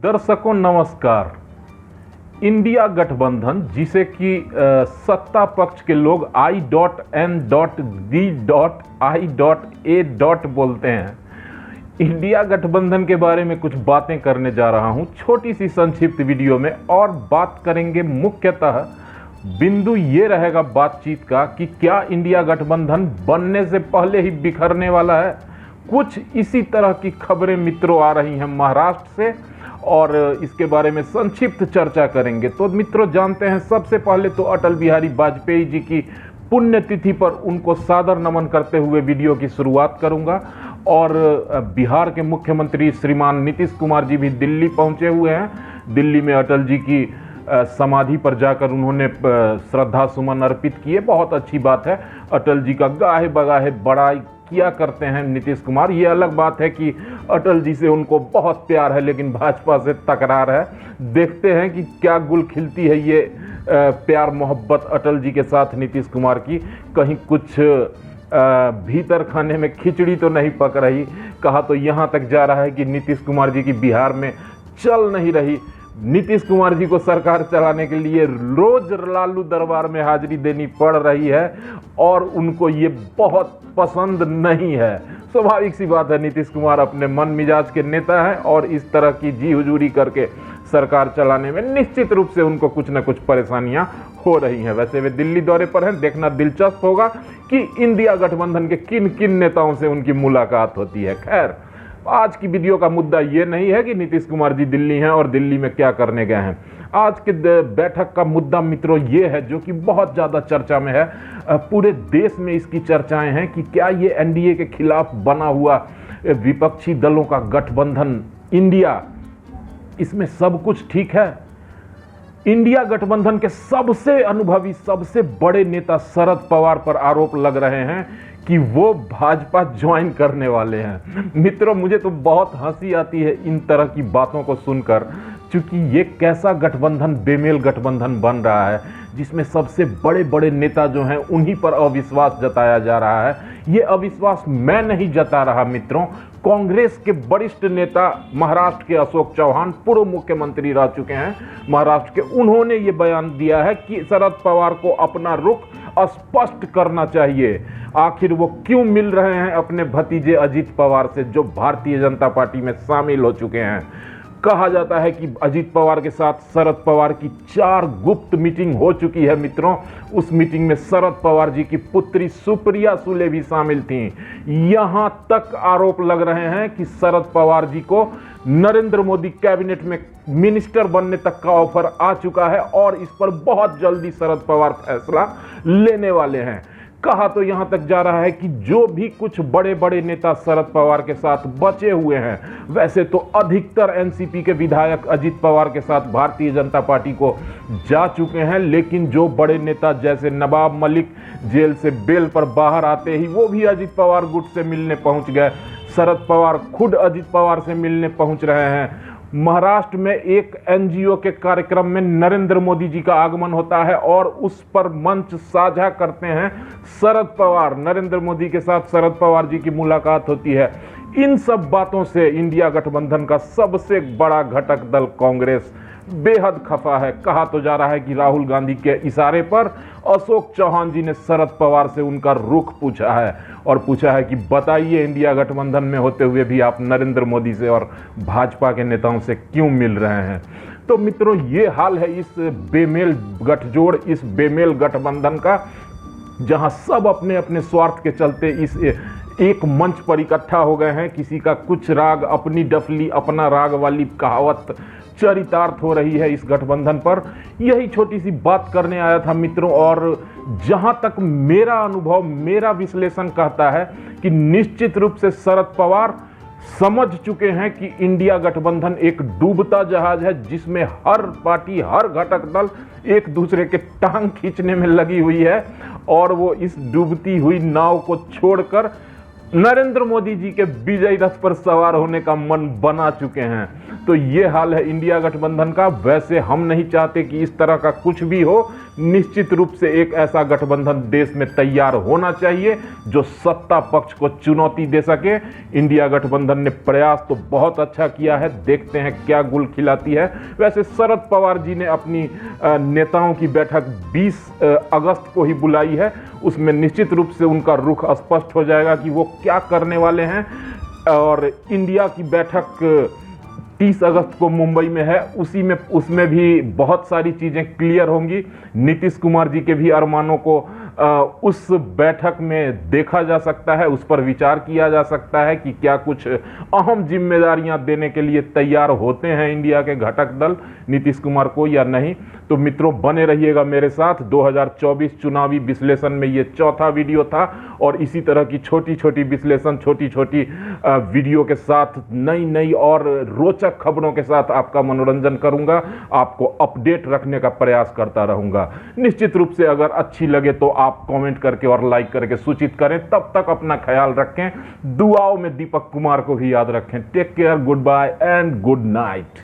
दर्शकों नमस्कार। इंडिया गठबंधन जिसे कि सत्ता पक्ष के लोग I.N.D.I.A. बोलते हैं, इंडिया गठबंधन के बारे में कुछ बातें करने जा रहा हूं छोटी सी संक्षिप्त वीडियो में। और बात करेंगे मुख्यतः बिंदु ये रहेगा बातचीत का कि क्या इंडिया गठबंधन बनने से पहले ही बिखरने वाला है। कुछ इसी तरह की खबरें मित्रों आ रही हैं महाराष्ट्र से और इसके बारे में संक्षिप्त चर्चा करेंगे। तो मित्रों जानते हैं, सबसे पहले तो अटल बिहारी वाजपेयी जी की पुण्यतिथि पर उनको सादर नमन करते हुए वीडियो की शुरुआत करूंगा। और बिहार के मुख्यमंत्री श्रीमान नीतीश कुमार जी भी दिल्ली पहुंचे हुए हैं। दिल्ली में अटल जी की समाधि पर जाकर उन्होंने श्रद्धा सुमन अर्पित किए। बहुत अच्छी बात है। अटल जी का गाहे बगाहे बड़ाई किया करते हैं नीतीश कुमार। ये अलग बात है कि अटल जी से उनको बहुत प्यार है लेकिन भाजपा से तकरार है। देखते हैं कि क्या गुल खिलती है ये प्यार मोहब्बत अटल जी के साथ नीतीश कुमार की। कहीं कुछ भीतर खाने में खिचड़ी तो नहीं पक रही। कहा तो यहाँ तक जा रहा है कि नीतीश कुमार जी की बिहार में चल नहीं रही। नीतीश कुमार जी को सरकार चलाने के लिए रोज लालू दरबार में हाजिरी देनी पड़ रही है और उनको ये बहुत पसंद नहीं है। स्वाभाविक सी बात है, नीतीश कुमार अपने मन मिजाज के नेता हैं और इस तरह की जी हुजूरी करके सरकार चलाने में निश्चित रूप से उनको कुछ न कुछ परेशानियां हो रही हैं। वैसे वे दिल्ली दौरे पर हैं, देखना दिलचस्प होगा कि इंडिया गठबंधन के किन किन नेताओं से उनकी मुलाकात होती है। खैर, आज की वीडियो का मुद्दा ये नहीं है कि नीतीश कुमार जी दिल्ली हैं और दिल्ली में क्या करने गए हैं। आज के बैठक का मुद्दा मित्रों ये है, जो कि बहुत ज़्यादा चर्चा में है, पूरे देश में इसकी चर्चाएं हैं कि क्या ये एनडीए के खिलाफ बना हुआ विपक्षी दलों का गठबंधन इंडिया, इसमें सब कुछ ठीक है। इंडिया गठबंधन के सबसे अनुभवी सबसे बड़े नेता शरद पवार पर आरोप लग रहे हैं कि वो भाजपा ज्वाइन करने वाले हैं। मित्रों, मुझे तो बहुत हंसी आती है इन तरह की बातों को सुनकर, क्योंकि ये कैसा गठबंधन, बेमेल गठबंधन बन रहा है जिसमें सबसे बड़े बड़े नेता जो हैं उन्हीं पर अविश्वास जताया जा रहा है। ये अविश्वास मैं नहीं जता रहा मित्रों, कांग्रेस के वरिष्ठ नेता महाराष्ट्र के अशोक चौहान पूर्व मुख्यमंत्री रह चुके हैं महाराष्ट्र के, उन्होंने ये बयान दिया है कि शरद पवार को अपना रुख स्पष्ट करना चाहिए। आखिर वो क्यों मिल रहे हैं अपने भतीजे अजित पवार से, जो भारतीय जनता पार्टी में शामिल हो चुके हैं। कहा जाता है कि अजित पवार के साथ शरद पवार की 4 गुप्त मीटिंग हो चुकी है मित्रों। उस मीटिंग में शरद पवार जी की पुत्री सुप्रिया सुले भी शामिल थीं। यहां तक आरोप लग रहे हैं कि शरद पवार जी को नरेंद्र मोदी कैबिनेट में मिनिस्टर बनने तक का ऑफर आ चुका है और इस पर बहुत जल्दी शरद पवार फैसला लेने वाले हैं। कहा तो यहां तक जा रहा है कि जो भी कुछ बड़े बड़े नेता शरद पवार के साथ बचे हुए हैं, वैसे तो अधिकतर एनसीपी के विधायक अजित पवार के साथ भारतीय जनता पार्टी को जा चुके हैं, लेकिन जो बड़े नेता जैसे नवाब मलिक जेल से बेल पर बाहर आते ही वो भी अजित पवार गुट से मिलने पहुंच गए। शरद पवार खुद अजित पवार से मिलने पहुंच रहे हैं। महाराष्ट्र में एक एनजीओ के कार्यक्रम में नरेंद्र मोदी जी का आगमन होता है और उस पर मंच साझा करते हैं शरद पवार। नरेंद्र मोदी के साथ शरद पवार जी की मुलाकात होती है। इन सब बातों से इंडिया गठबंधन का सबसे बड़ा घटक दल कांग्रेस बेहद खफा है। कहा तो जा रहा है कि राहुल गांधी के इशारे पर अशोक चौहान जी ने शरद पवार से उनका रुख पूछा है और पूछा है कि बताइए, इंडिया गठबंधन में होते हुए भी आप नरेंद्र मोदी से और भाजपा के नेताओं से क्यों मिल रहे हैं। तो मित्रों, ये हाल है इस बेमेल गठजोड़, इस बेमेल गठबंधन का, जहां सब अपने अपने स्वार्थ के चलते इस एक मंच पर इकट्ठा हो गए हैं। किसी का कुछ राग, अपनी डफली अपना राग वाली कहावत चरितार्थ हो रही है इस गठबंधन पर। यही छोटी सी बात करने आया था मित्रों। और जहां तक मेरा अनुभव, मेरा विश्लेषण कहता है कि निश्चित रूप से शरद पवार समझ चुके हैं कि इंडिया गठबंधन एक डूबता जहाज है जिसमें हर पार्टी, हर घटक दल एक दूसरे के टांग खींचने में लगी हुई है और वो इस डूबती हुई नाव को छोड़कर नरेंद्र मोदी जी के विजय रथ पर सवार होने का मन बना चुके हैं। तो ये हाल है इंडिया गठबंधन का। वैसे हम नहीं चाहते कि इस तरह का कुछ भी हो। निश्चित रूप से एक ऐसा गठबंधन देश में तैयार होना चाहिए जो सत्ता पक्ष को चुनौती दे सके। इंडिया गठबंधन ने प्रयास तो बहुत अच्छा किया है, देखते हैं क्या गुल खिलाती है। वैसे शरद पवार जी ने अपनी नेताओं की बैठक 20 अगस्त को ही बुलाई है। उसमें निश्चित रूप से उनका रुख स्पष्ट हो जाएगा कि वो क्या करने वाले हैं। और इंडिया की बैठक 30 अगस्त को मुंबई में है, उसमें भी बहुत सारी चीज़ें क्लियर होंगी। नीतीश कुमार जी के भी अरमानों को उस बैठक में देखा जा सकता है, उस पर विचार किया जा सकता है कि क्या कुछ अहम जिम्मेदारियां देने के लिए तैयार होते हैं इंडिया के घटक दल नीतीश कुमार को या नहीं। तो मित्रों, बने रहिएगा मेरे साथ। 2024 चुनावी विश्लेषण में ये चौथा वीडियो था और इसी तरह की छोटी छोटी विश्लेषण, छोटी छोटी वीडियो के साथ नई नई और रोचक खबरों के साथ आपका मनोरंजन करूंगा, आपको अपडेट रखने का प्रयास करता रहूंगा। निश्चित रूप से अगर अच्छी लगे तो आप कमेंट करके और लाइक करके सूचित करें। तब तक अपना ख्याल रखें, दुआओं में दीपक कुमार को भी याद रखें। Take care, goodbye and good night.